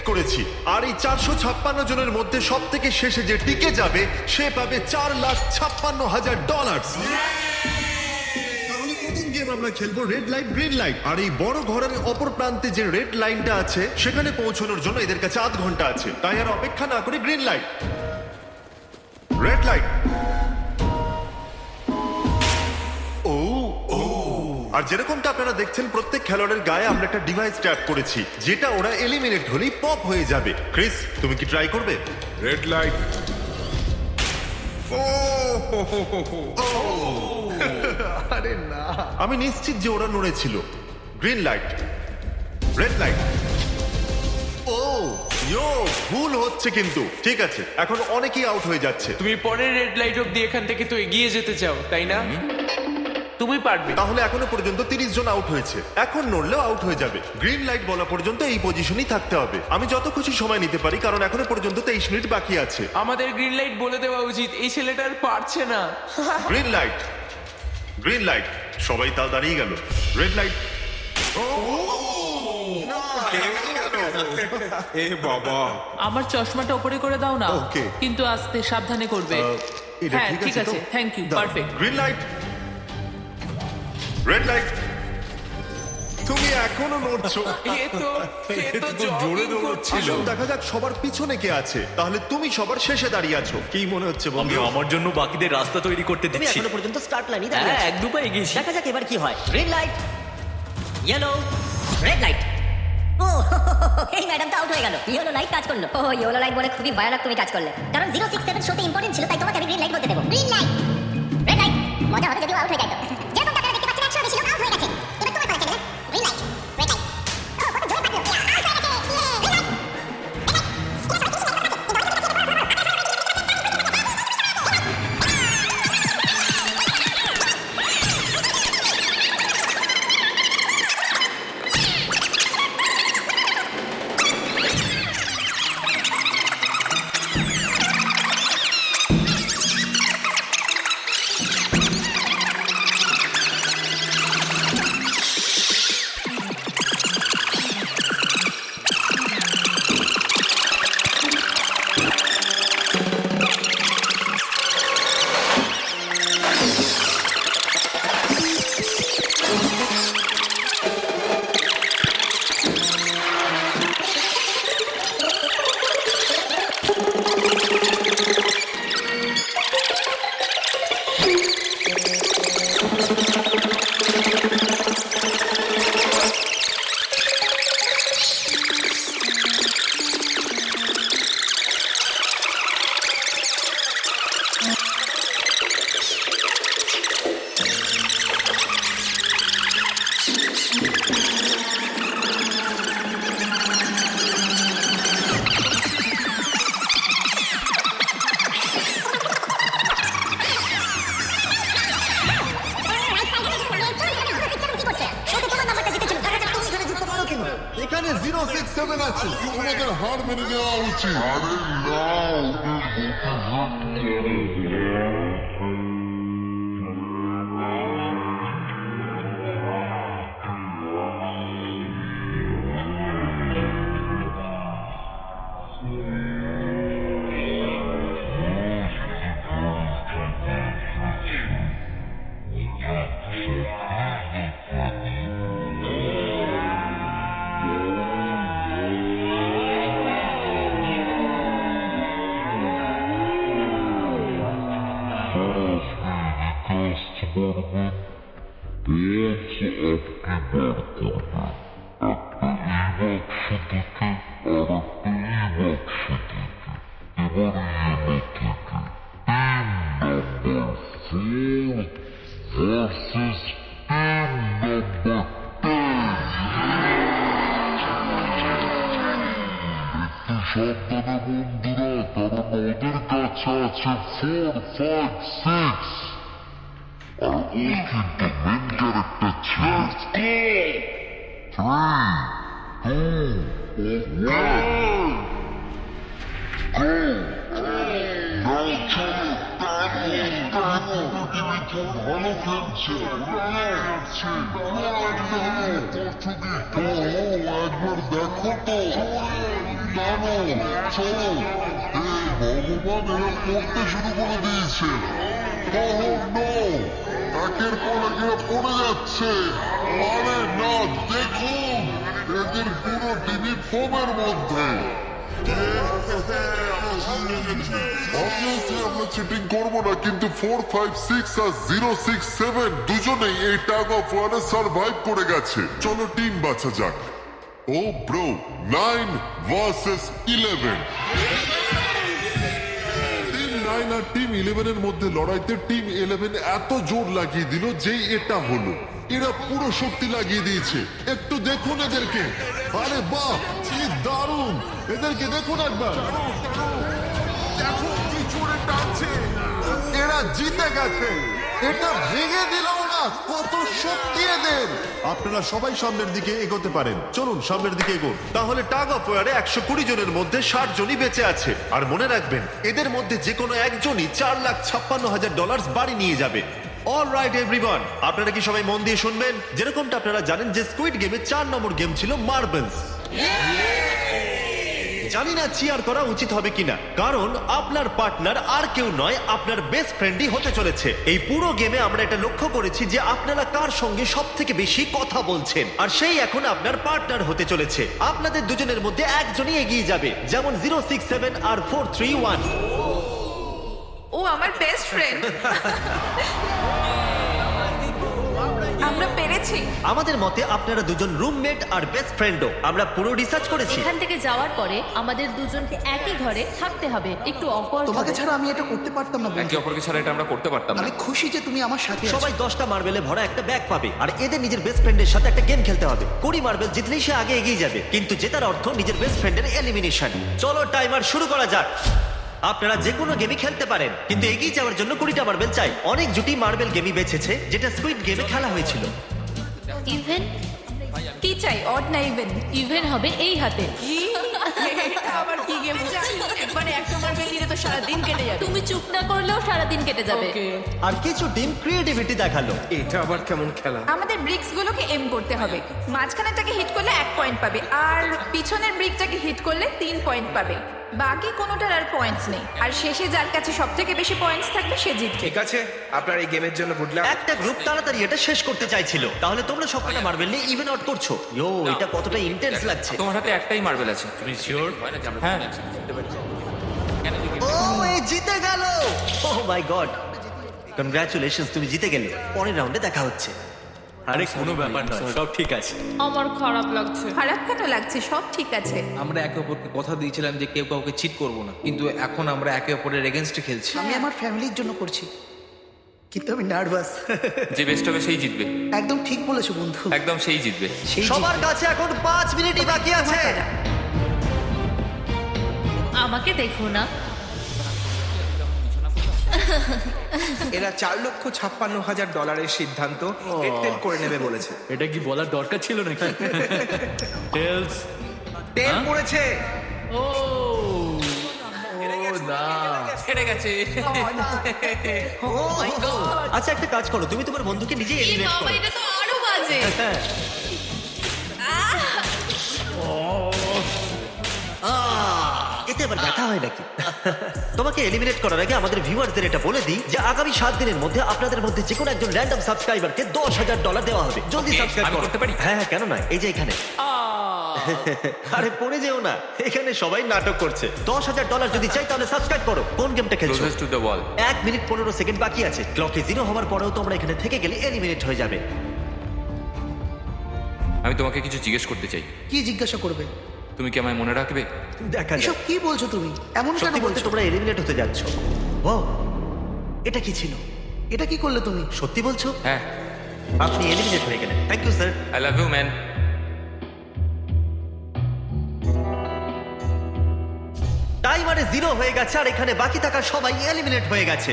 করেছি। আর এই 456 জনের মধ্যে সব থেকে শেষে যে টিকে যাবে সে পাবে $4,56,000। আমরা খেলবো রেড লাইট গ্রিন লাইট। আর এই বড় ঘরের অপর প্রান্তে যে রেড লাইনটা আছে সেখানে পৌঁছানোর জন্য এদের কাছে 8 ঘন্টা আছে। তাই আর অপেক্ষা না করে গ্রিন লাইট, রেড লাইট। ও ও আর যেরকমটা আপনারা দেখছেন প্রত্যেক খেলোয়াড়ের গায়ে আমরা একটা ডিভাইস ট্যাপ করেছি যেটা ওরা এলিমিনেট হলেই পপ হয়ে যাবে। ক্রিস, তুমি কি ট্রাই করবে? Red light. আরে না, আমি নিশ্চিত যে ওরা নড়েছিল। Green light, red light. ও ইয়ো, ভুল হচ্ছে কিন্তু। ঠিক আছে, এখন অনেকেই আউট হয়ে যাচ্ছে। তুমি পরের রেড লাইট অব্দি এখান থেকে তো এগিয়ে যেতে চাও, তাই না? তুমি পারবে। তাহলে এখনো পর্যন্ত 30 জন আউট হয়েছে। এখন নড়লেও আউট হয়ে যাবে। গ্রিন লাইট বলা পর্যন্ত এই পজিশনই থাকতে হবে। আমি যত খুশি সময় নিতে পারি কারণ এখনো পর্যন্ত 23 মিনিট বাকি আছে। আমাদের গ্রিন লাইট বলে দেওয়া উচিত, এই ছেলেটা আর পারছে না। Green light, green light. সবাই তাও দাঁড়িয়ে গেল। Red light. এ বাবা, আমার চশমাটা উপরে করে দাও না। Okay. কিন্তু আস্তে সাবধানে করবে। এটা হ্যাঁ ঠিক তো? আছে, থ্যাংক ইউ, দাও। Perfect. Green light, red light. তুমি এখনো নড়ছো। এ তো জোরে jogging করছিল। আসুন দেখা যাক সবার পিছনে কে আছে। তাহলে তুমি সবার শেষে দাঁড়িয়ে আছো। কি মনে হচ্ছে আমি বন্ধু? আমার জন্য বাকিদের রাস্তা তৈরি করতে তুমি দিচ্ছি। এখনো পর্যন্ত স্টার্ট লাইনই দাঁড়িয়ে হ্যাঁ, আছো। এক দু পা এগিয়েছি। দেখা যাক এবার কি হয়। Green light, yellow, red light. ও এই ম্যাডাম তো আউট হয়ে গেল। ইয়েলো লাইট কাজ করলো। ও ইয়েলো লাইট বলে খুবই ভয়ানক তুমি কাজ করলে। কারণ 067 শোতে ইম্পর্টেন্ট ছিল, তাই তোমাকে আমি গ্রিন লাইট বলতে দেবো। Green light, red light. মজা হবে যদি আউট হয়ে যায় তো। যেরকম আপনারা দেখতে পাচ্ছেন 100 বেশি লোক আউট হয়ে গেছে। এবার তোমার পালা Chanel. Green light, red light. ও কত জোরে পারলো। আউট হয়ে গেছে। গ্রিন লাইট, এখানে 067 আছে। তোমাদের হার মেনে নেওয়া উচিত। আরে না, সাবধানে বন্ধুরা, কারণ ওদের কাছে আছে 4, 5, 6 আর ও কিন্তু মেন ক্যারেক্টার ছিল। 3, 2, 1 গো। নাও চলো, টানো। খুব ভালো খেলছে। একবার দেখো তো। নানো চলো। ভগবান, এরা পড়তে শুরু করে দিয়েছে। একের পর এক এরা পড়ে যাচ্ছে। আরে না, দেখুন এদের পুরো টিভি ফোমের মধ্যে। আমরা চিটিং করবো না, কিন্তু 4, 5, 6 আর 0, 6, 7 দুজনেই এই টাগ অফ ওয়ারে সার্ভাইভ করে গেছে। চলো টিম বাছা যাক। ও ব্রো, 9 ভার্সেস 11। টিম 9 আর টিম 11 এর মধ্যে লড়াইতে টিম 11 এত জোর লাগিয়ে দিল যেই এটা হলো। এরা পুরো শক্তি লাগিয়ে দিয়েছে। একটু দেখুন এদেরকে। আরে বাহ, কি দারুণ! এদেরকে দেখুন একবার। দেখো কি জোরে টানছে। এরা জিতে গেছে। এটা ভেঙে দিল না, কত শক্তি এদের। আপনারা সবাই সামনের দিকে এগোতে পারেন। চলুন সামনের দিকে এগোন। তাহলে টাগ অফ ওয়ারে 120 জনের মধ্যে 60 জনই বেঁচে আছে। আর মনে রাখবেন, এদের মধ্যে যে কোনো একজনই $4,56,000 বাড়ি নিয়ে যাবে। অল রাইট এভরিওয়ান, আপনারা কি সবাই মন দিয়ে শুনবেন? যেরকমটা আপনারা জানেন যে স্কুইড গেমে 4 নম্বর গেম ছিল মার্বেলস। জানি না চিয়ার করা উচিত হবে কিনা, কারণ আপনার পার্টনার আর কেউ নয়, আপনার বেস্ট ফ্রেন্ডই হতে চলেছে। এই পুরো গেমে আমরা এটা লক্ষ্য করেছি যে আপনারা কার সঙ্গে সব থেকে বেশি কথা বলছেন, আর সেই এখন আপনার পার্টনার হতে চলেছে। আপনাদের দুজনের মধ্যে একজনই এগিয়ে যাবে, যেমন 067 আর 431। ও আমার বেস্ট ফ্রেন্ড। আমরা পেরেছি। আমাদের মতে আপনারা দুজন রুমমেট আর বেস্ট ফ্রেন্ডও। আমরা পুরো রিসার্চ করেছি। এখান থেকে যাওয়ার পরে আমাদের দুজনকে একই ঘরে থাকতে হবে। একটু অকওয়ার্ড তোমাকে ছাড়া আমি এটা করতে পারতাম না বন্ধু। একে অপরকে ছাড়া এটা আমরা করতে পারতাম না। আমি খুশি যে তুমি আমার সাথে আছো। সবাই 10টা মার্বেলে ভরা একটা ব্যাগ পাবে, আর এদের নিজের বেস্ট ফ্রেন্ডের সাথে একটা গেম খেলতে হবে। 20 মার্বেল জিতলেই সে আগে এগিয়ে যাবে, কিন্তু জেতার অর্থ নিজের বেস্ট ফ্রেন্ডের এলিমিনেশন। চলো টাইমার শুরু করা যাক। আপনারা যে কোনো গেমই খেলতে পারেন, কিন্তু এগিয়ে যাওয়ার জন্য 20টা মার্বেল চাই। অনেক জুটি মার্বেল গেমই বেছেছে, যেটা স্কুইড গেমে খেলা হয়েছিল। ইভেন কি চাই, অড না ইভেন? ইভেন হবে এই হাতে। এটা আবার কি গেম? মানে একটা মার্বেল নিলে তো সারা দিন কেটে যাবে। তুমি চুপ না করলেও সারাদিন কেটে যাবে। আর কিছু টিম ক্রিয়েটিভিটি দেখালো। এটা আবার কেমন খেলা? আমাদের ব্রিক্স গুলোকে এম করতে হবে। মাঝখানেরটাকে হিট করলে 1 পয়েন্ট পাবে, আর পিছনের ব্রিকটাকে হিট করলে 3 পয়েন্ট পাবে। বাকি কোনোটার আর পয়েন্টস নেই, আর শেষে যার কাছে সব থেকে বেশি পয়েন্টস থাকবে সে জিতবে। ঠিক আছে, আপনার এই গেমের জন্য গুড লাক। একটা গ্রুপ তাড়াতাড়ি এটা শেষ করতে চাইছিল, তাহলে তোমরা সবকটা মার্বেল নিয়ে ইভেন আউট করছো। ইয়ো, এটা কতটা ইন্টেন্স লাগছে। তোমার হাতে একটাই মার্বেল আছে, তুমি শিওর? হ্যাঁ। ও, এই জিতে গেল। ও মাই গড, কনগ্রাচুলেশনস, তুমি জিতে গেলে। পরের রাউন্ডে দেখা হচ্ছে। আরে কোনো ব্যাপার নয়, সব ঠিক আছে। আমার খারাপ লাগছে। খারাপ কেন লাগছে? সব ঠিক আছে। আমরা একে অপরকে কথা দিয়েছিলাম যে কেউ কাউকে চিট করব না, কিন্তু এখন আমরা একে অপরের এগেনস্টে খেলছি। আমি আমার ফ্যামিলির জন্য করছি, কিন্তু আমি নার্ভাস। যে বেস্ট হবে সেই জিতবে। একদম ঠিক বলেছো বন্ধু। একদম সেই জিতবে। সেই সবার কাছে এখন 5 মিনিটই বাকি আছে। আমাকে দেখো না। এরা $4,56,000 সিদ্ধান্ত এয়ারটেল করে নেবে বলেছে। এটা কি বলার দরকার ছিল নাকি? টেলস তেল পড়েছে। ও না, হেরে গেছে। আচ্ছা, একটা কাজ করো, তুমি তোমার বন্ধুকে নিজে এই এলিমিনেট বাবা, করো। এটা তো আরো বাজে। এতে আবার ব্যথা হয় নাকি? তোমাকে এলিমিনেট করার আগে আমাদের ভিউয়ারদের এটা বলে দিই যে আগামী 7 দিনের মধ্যে আপনাদের মধ্যে যে কোনো একজন র্যান্ডম সাবস্ক্রাইবারকে $10,000 দেওয়া হবে। জলদি Okay, সাবস্ক্রাইব আমি করো। করতে পারি? হ্যাঁ, কেন নয়, এই যে এখানে। আরে পড়ে যেও না, এখানে সবাই নাটক করছে। $10,000 যদি চাই তাহলে সাবস্ক্রাইব করো। কোন গেমটা খেলছো? Closest to the wall. 1 minute 15 second বাকি আছে। ক্লকে 0 হওয়ার পরেও তোমরা এখানে থেকে গেলে এলিমিনেট হয়ে যাবে। আমি তোমাকে কিছু জিজ্ঞেস করতে চাই। কি জিজ্ঞাসা করবে? তুমি কি আমায় মনে রাখবে? দেখা এসব যাক। কি বলছো তুমি? এমন কেন সত্যি বলতে বলছো? তোমরা এলিমিনেট হতে যাচ্ছ। ও, এটা কি ছিল? এটা কি করলে তুমি? সত্যি বলছো? হ্যাঁ। আপনি এলিমিনেট হয়ে গেলেন। Thank you sir. I love you man. টাইমারে 0 হয়ে গেছে, আর এখানে বাকি থাকা সবাই এলিমিনেট হয়ে গেছে।